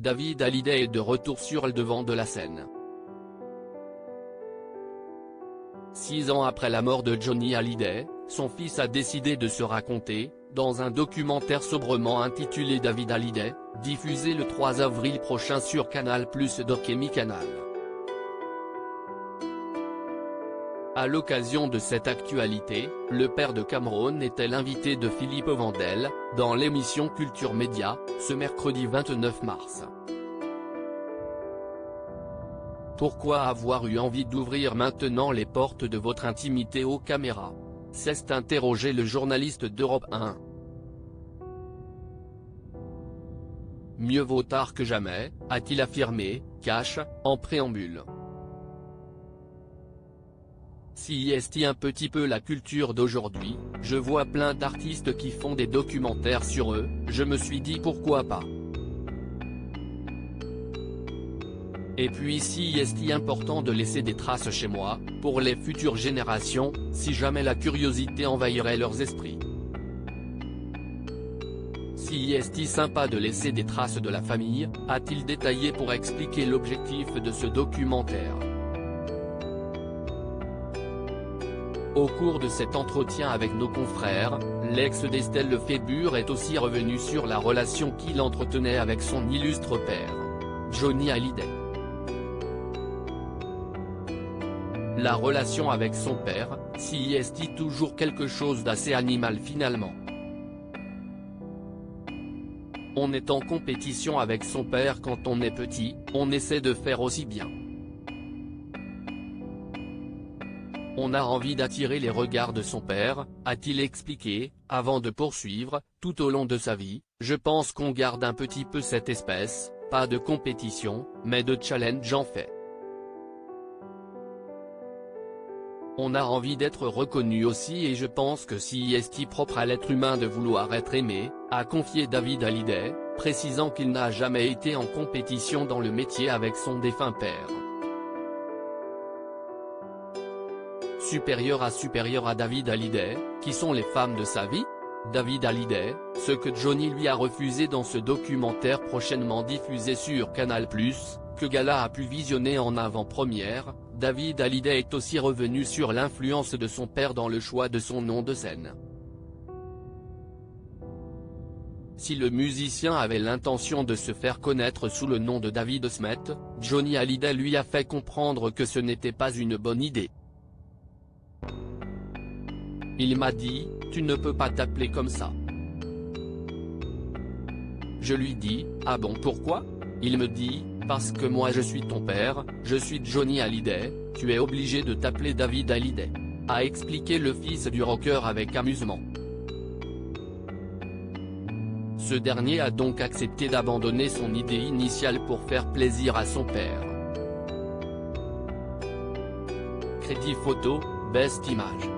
David Hallyday est de retour sur le devant de la scène. 6 ans après la mort de Johnny Hallyday, son fils a décidé de se raconter, dans un documentaire sobrement intitulé David Hallyday, diffusé le 3 avril prochain sur Canal+ Doc Canal. À l'occasion de cette actualité, le père de Cameron était l'invité de Philippe Vandel, dans l'émission Culture Média, ce mercredi 29 mars. Pourquoi avoir eu envie d'ouvrir maintenant les portes de votre intimité aux caméras? S'est interrogé le journaliste d'Europe 1. Mieux vaut tard que jamais, a-t-il affirmé, cash, en préambule. Si est un petit peu la culture d'aujourd'hui, je vois plein d'artistes qui font des documentaires sur eux, je me suis dit pourquoi pas. Et puis si est important de laisser des traces chez moi, pour les futures générations, si jamais la curiosité envahirait leurs esprits. Si est sympa de laisser des traces de la famille, a-t-il détaillé pour expliquer l'objectif de ce documentaire. Au cours de cet entretien avec nos confrères, l'ex d'Estelle Lefébure est aussi revenu sur la relation qu'il entretenait avec son illustre père, Johnny Hallyday. La relation avec son père, si est toujours quelque chose d'assez animal finalement. On est en compétition avec son père quand on est petit, on essaie de faire aussi bien. On a envie d'attirer les regards de son père, a-t-il expliqué, avant de poursuivre, tout au long de sa vie, je pense qu'on garde un petit peu cette espèce, pas de compétition, mais de challenge en fait. On a envie d'être reconnu aussi et je pense que si est propre à l'être humain de vouloir être aimé, a confié David Hallyday, précisant qu'il n'a jamais été en compétition dans le métier avec son défunt père. Supérieur à David Hallyday, qui sont les femmes de sa vie? David Hallyday, ce que Johnny lui a refusé dans ce documentaire prochainement diffusé sur Canal+, que Gala a pu visionner en avant-première, David Hallyday est aussi revenu sur l'influence de son père dans le choix de son nom de scène. Si le musicien avait l'intention de se faire connaître sous le nom de David Smet, Johnny Hallyday lui a fait comprendre que ce n'était pas une bonne idée. Il m'a dit, tu ne peux pas t'appeler comme ça. Je lui dis, ah bon pourquoi? Il me dit, parce que moi je suis ton père, je suis Johnny Hallyday, tu es obligé de t'appeler David Hallyday. A expliqué le fils du rocker avec amusement. Ce dernier a donc accepté d'abandonner son idée initiale pour faire plaisir à son père. Crédit photo, Best Image.